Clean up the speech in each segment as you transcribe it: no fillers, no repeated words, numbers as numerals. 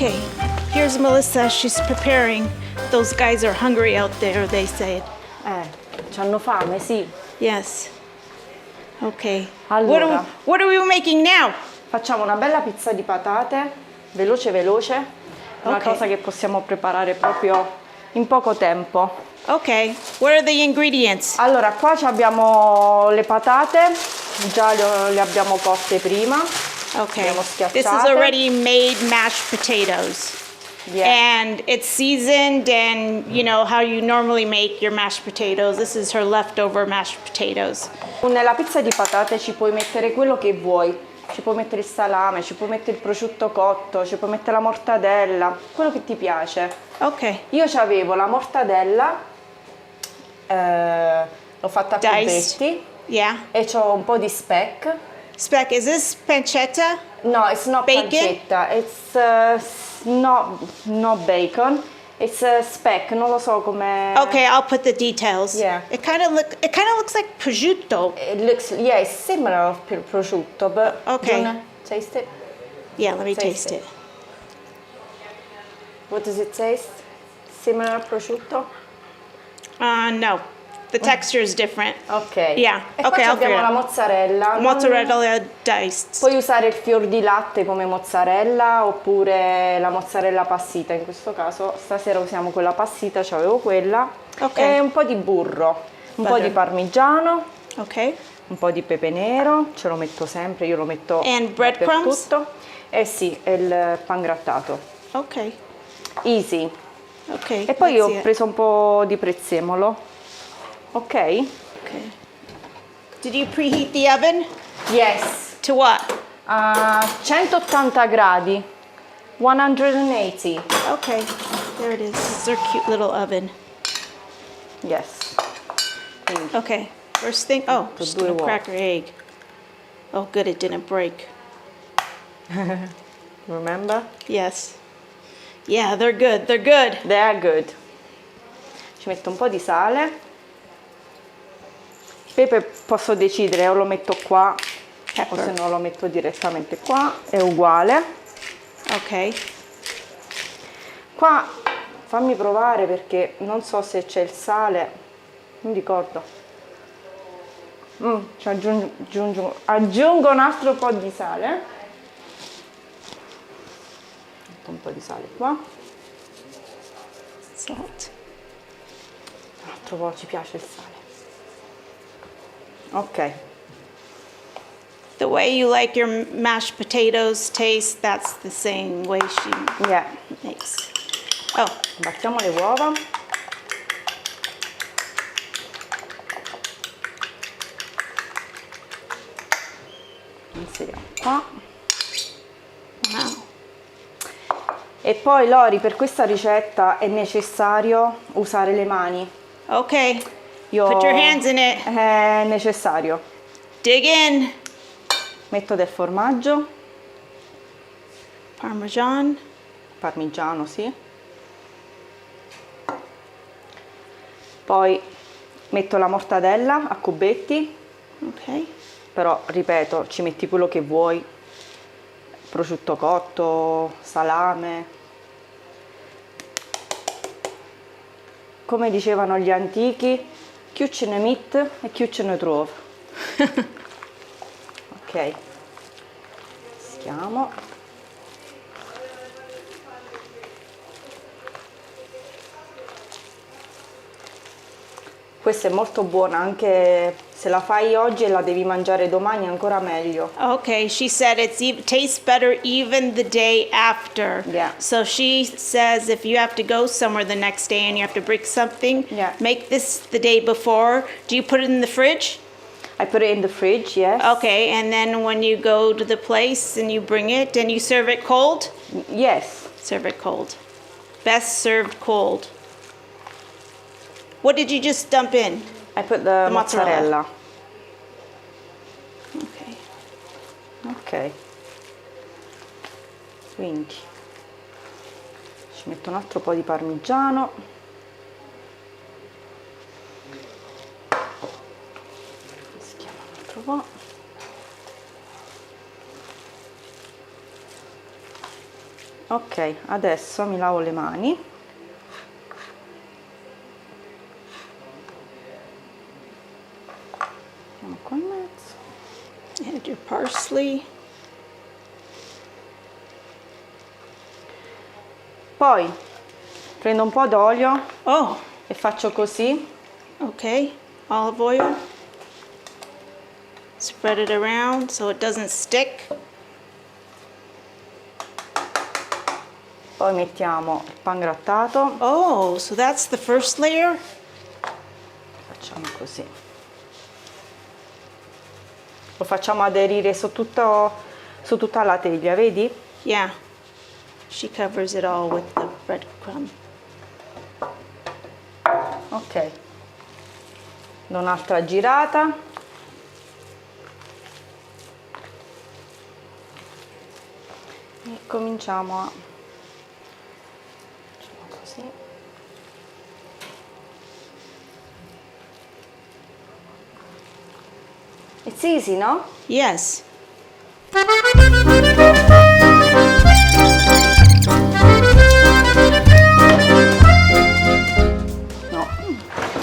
Okay, here's Melissa. She's preparing. Those guys are hungry out there, they said. C'hanno fame, sì. Yes. Okay. Allora, what are we making now? facciamo una bella pizza di patate, veloce veloce, una cosa che possiamo preparare proprio in poco tempo. Okay. What are the ingredients? Allora, qua abbiamo le patate, già le abbiamo cotte prima. Okay. Abbiamo schiacciate. This is already made mashed potatoes. Yeah. And it's seasoned, and you know how you normally make your mashed potatoes. This is her leftover mashed potatoes. Nella pizza di patate ci puoi mettere quello che vuoi. Ci puoi mettere il salame, ci puoi mettere il prosciutto cotto, ci puoi mettere la mortadella, quello che ti piace. Okay. Io c'avevo la mortadella, l'ho fatta a cubetti. Yeah. E c'ho un po' di speck. Speck, is this pancetta? No, it's not Bacon? pancetta, it's not bacon, it's speck, non lo so come. Okay, I'll put the details. Yeah. It kind of looks like prosciutto. It looks, yeah, it's similar of prosciutto, but Okay. do you wanna taste it? Yeah, let me Taste taste it. it. What does it taste? Similar prosciutto? No. The texture is different. Ok. Yeah. E poi Okay, I'll figure abbiamo it la out. mozzarella. Mozzarella diced. Puoi usare il fior di latte come mozzarella oppure la mozzarella passita, in questo caso stasera usiamo quella passita, c'avevo quella. Ok. E un po' di burro, un po' di parmigiano, Okay. un po' di pepe nero, ce lo metto sempre, io lo metto And breadcrumbs? dappertutto. Eh sì, e il pangrattato. Okay. Easy. Okay. E poi let's ho see it. preso un po' di prezzemolo. Ok? Okay. Did you preheat the oven? Yes. To what? A 180 gradi. 180. Okay. There it is. This is their cute little oven. Yes. Quindi, Okay. First thing. Oh, To just do gonna what? crack her egg. Oh, good. It didn't break. remember? Yes. Yeah, they're good. They're good. They are good. Ci metto un po' di sale. Il pepe posso decidere o lo metto qua o se no lo metto direttamente qua, è uguale. Okay. Qua fammi provare perché non so se c'è il sale, non ricordo. Ci aggiungo un altro po' di sale. Metto un po' di sale qua. Salt. Un altro po', ci piace il sale. Ok. The way you like your mashed potatoes taste, that's the same way she Yeah. makes. Oh, Battiamo le uova. Inseriamo qua. wow. E poi Lori, per questa ricetta è necessario usare le mani. Okay. Put your hands in it. È necessario. Dig in. Metto del formaggio, Parmesan. parmigiano, sì. Poi metto la mortadella a cubetti, Okay. però ripeto, ci metti quello che vuoi. Prosciutto cotto, salame. Come dicevano gli antichi, più ce ne metti e più ce ne trovo. Ok, schiamo. Questa è molto buona, anche se la fai oggi e la devi mangiare domani, ancora meglio. Okay, she said tastes better even the day after. Yeah. So she says if you have to go somewhere the next day and you have to bring something, Yeah. make this the day before. Do you put it in the fridge? I put it in the fridge, yes. Okay, and then when you go to the place and you bring it and you serve it cold? Yes. Serve it cold. Best served cold. What did you just dump in? I put the mozzarella. mozzarella. Okay. Ok. Quindi ci metto un altro po' di parmigiano. Mischiamo un altro po'. Ok, adesso mi lavo le mani. Andiamo qua in mezzo. Add your parsley. Poi prendo un po' d'olio Oh, e faccio così. okay. Olive oil. Spread it around so it doesn't stick. Poi mettiamo il pangrattato. Oh, so that's the first layer? Facciamo così. Lo facciamo aderire su tutta la teglia, vedi? Yeah. She covers it all with the breadcrumb. Ok. Do un'altra girata. E cominciamo a... facciamo così. It's easy, no? Yes. No.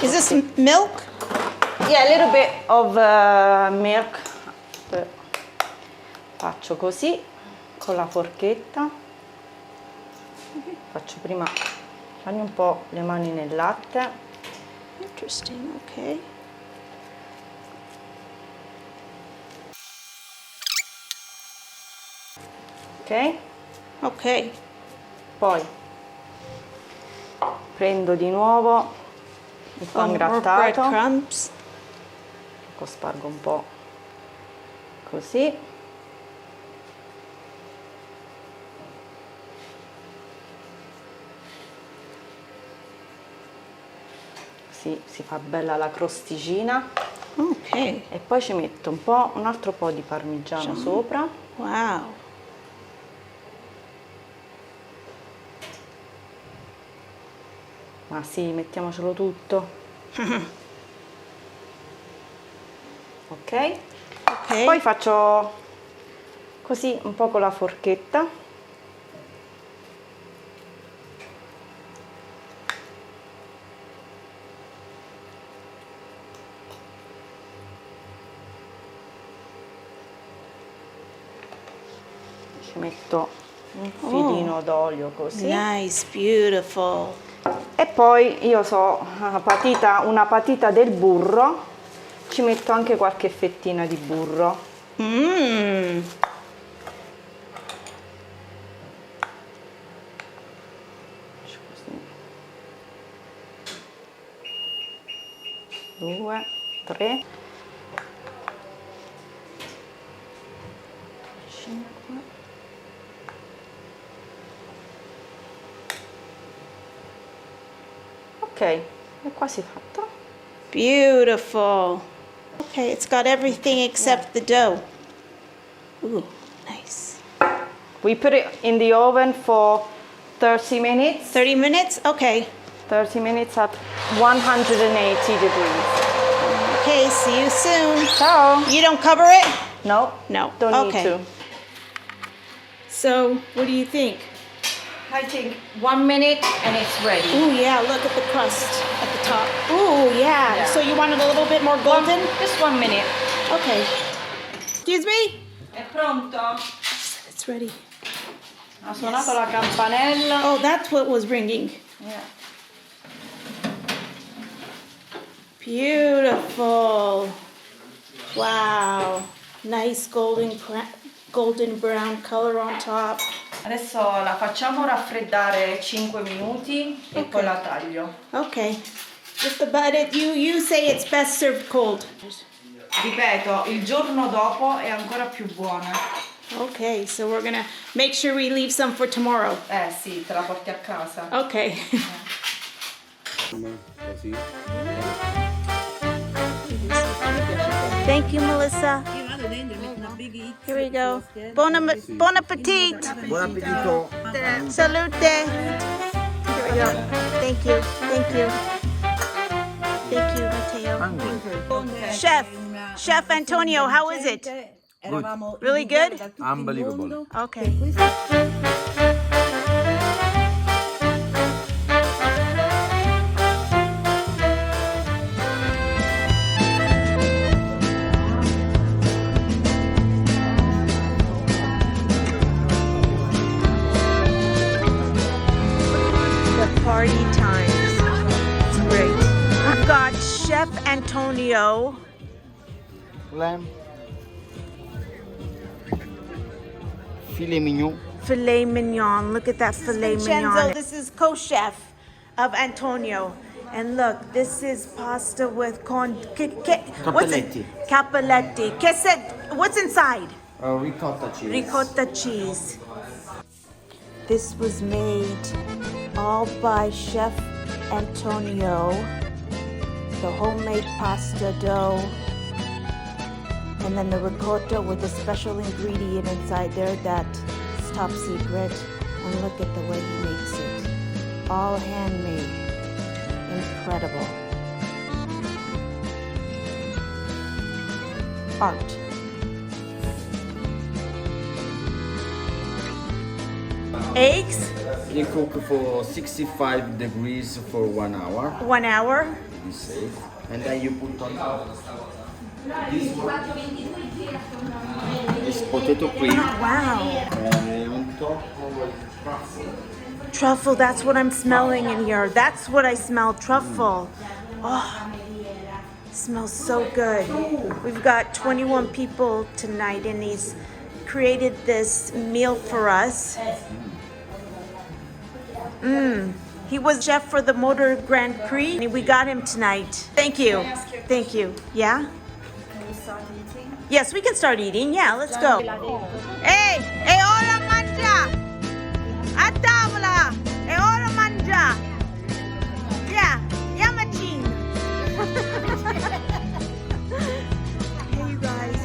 Is this milk? Yeah, a little bit of milk. Faccio così con la forchetta. Faccio prima, bagno un po' le mani nel latte. Interesting, okay. Ok? Okay. Poi prendo di nuovo il More pangrattato. breadcrumbs. Lo spargo un po' così. Così si fa bella la crosticina. Okay. E poi ci metto un altro po' di parmigiano sopra. Wow. Ma sì, mettiamocelo tutto. Ok? Okay. Poi faccio così un po' con la forchetta. Ci metto un filino d'olio così. Nice, beautiful. E poi io so una patita del burro, ci metto anche qualche fettina di burro. Mmm. Faccio così. 2, 3, 5. Ok, è quasi fatta. Beautiful. Okay, it's got everything except the dough. Ooh, nice. We put it in the oven for 30 minutes. 30 minutes? Okay. 30 minutes at 180 degrees. Okay, see you soon. Ciao! You don't cover it? No, No. don't Okay. need to. So, what do you think? I think 1 minute and it's ready. Ooh, yeah, look at the crust at the top. Ooh, yeah. Yeah. So you want it a little bit more golden? Just 1 minute. Okay. Excuse me? È pronto? It's ready. Ha suonato la campanella. Oh, that's what was ringing. Yeah. Beautiful. Wow. Nice golden brown color on top. Adesso la facciamo raffreddare 5 minuti e poi la taglio. Okay. Just about it. You say it's best served cold. Ripeto, il giorno dopo è ancora più buona. Okay, so we're gonna make sure we leave some for tomorrow. Sì, te la porti a casa. Okay. Così. Thank you, Melissa. Here we go. Bon appetit. Buon appetito. Salute. Here we go. Thank you. Thank you. Thank you, Matteo. Chef Antonio, how is it? Really good? Unbelievable. Okay. We've got Chef Antonio. Lamb. Filet mignon. Filet mignon. Look at that filet mignon. This is co-chef of Antonio. And look, this is pasta with Cappelletti. Cappelletti. What's inside? Ricotta cheese. Ricotta cheese. This was made all by Chef Antonio. The homemade pasta dough. And then the ricotta with a special ingredient inside there that's top secret. And look at the way he makes it. All handmade. Incredible. Art. Eggs? You cook for 65 degrees for 1 hour. 1 hour. Be safe. And then you put on top this one. This potato cream. Wow. And on top truffle. Truffle, that's what I'm smelling in here. That's what I smell, truffle. Oh, smells so good. We've got 21 people tonight and he's created this meal for us. He was chef for the Motor Grand Prix. We got him tonight. Thank you. Thank you. Yeah? Can we start eating? Yes, we can start eating. Yeah, let's go. Ehi, è ora mangia! A tavola! È ora mangia! Yeah, yamachin! Hey you guys,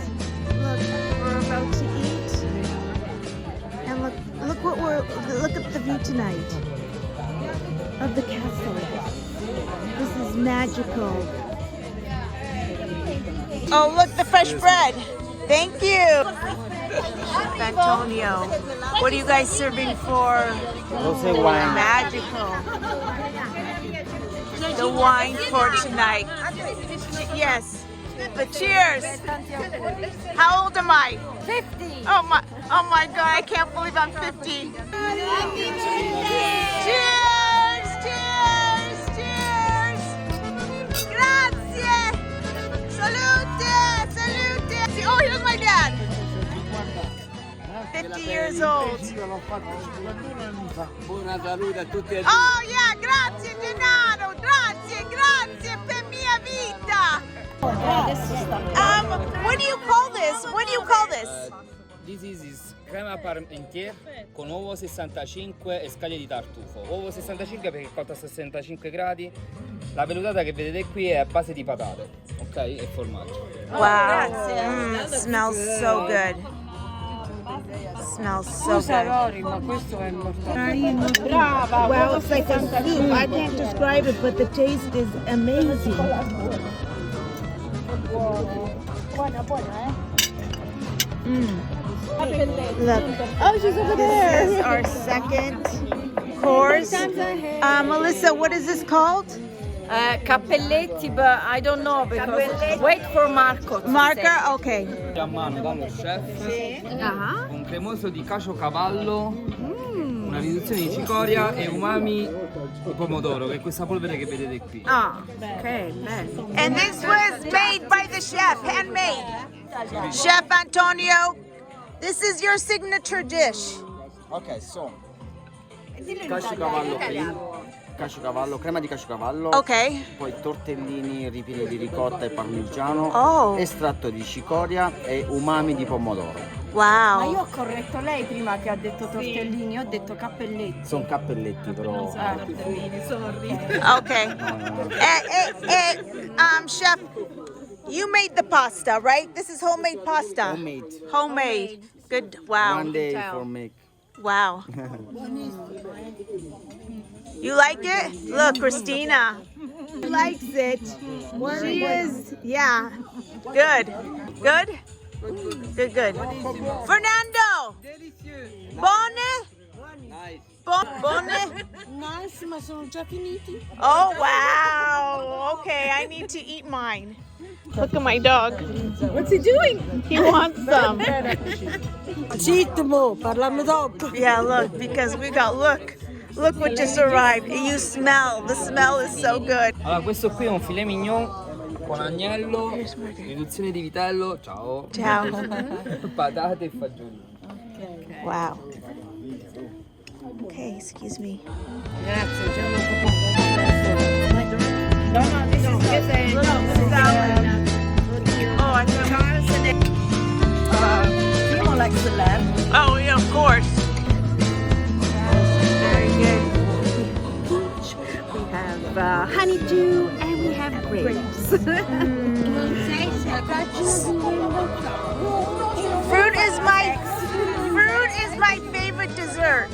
look, we're about to eat. And look at the view tonight of the castle. This is magical. Oh, look, the fresh bread. Thank you. Chef Antonio, what are you guys serving for? Also wine. Magical. The wine for tonight. Yes. But cheers. How old am I? 50. Oh my God, I can't believe I'm 50. Cheers, cheers, cheers. Grazie. Salute, salute. Oh, here's my dad. 50 years old. Buona salute a tutti e due. Oh yeah, grazie Gennaro, grazie per mia vita. What do you call this? What do you call this? This is crema parmentier con uovo 65 e scaglie di tartufo. Uovo 65 perché è cotta a 65 gradi. La vellutata che vedete qui è a base di patate, ok? E formaggio. Wow, smells so good. Smells so good. Ma questo è morto. Well, it's like a soup. I can't describe it, but the taste is amazing. Look, Oh, she's over there. this is our second course. Melissa, what is this called? Cappelletti, but I don't know because wait for Marco. to Marca? say. Okay. A mano dallo chef, un cremoso di caciocavallo, una riduzione di cicoria e umami di pomodoro, che è questa polvere che vedete qui. Ah, ok, bello. And this was made by the chef, handmade. Chef Antonio, this is your signature dish. Ok, so. Caciocavallo qui. Caciocavallo, crema di caciocavallo. Okay. Poi tortellini ripieni di ricotta e parmigiano. Oh. Estratto di cicoria e umami di pomodoro. Ma Wow. io ho corretto lei prima che ha detto tortellini, ho detto cappelletti. Sono cappelletti però. Okay. Chef, you made the pasta, right? This is homemade pasta. Homemade. Homemade. Good. Wow. One day for make. Wow. You like it? Look, Christina likes it. She is, yeah. Good. Good? Good, good. Fernando! Bonne? Bonne? Nice, ma sono già finiti. Oh, wow. Okay, I need to eat mine. Look at my dog. What's he doing? He wants some. Zitto mo, parlami dopo. Yeah, look, because we got, look. Look what just arrived. You smell. The smell is so good. Allora, questo qui è un filet mignon con agnello, riduzione di vitello, ciao, Ciao. patate e fagioli. Wow. Okay, excuse me. Oh, I can. Oh, yeah, of course. Very good. We have honeydew and we have grapes. Fruit is my favorite dessert.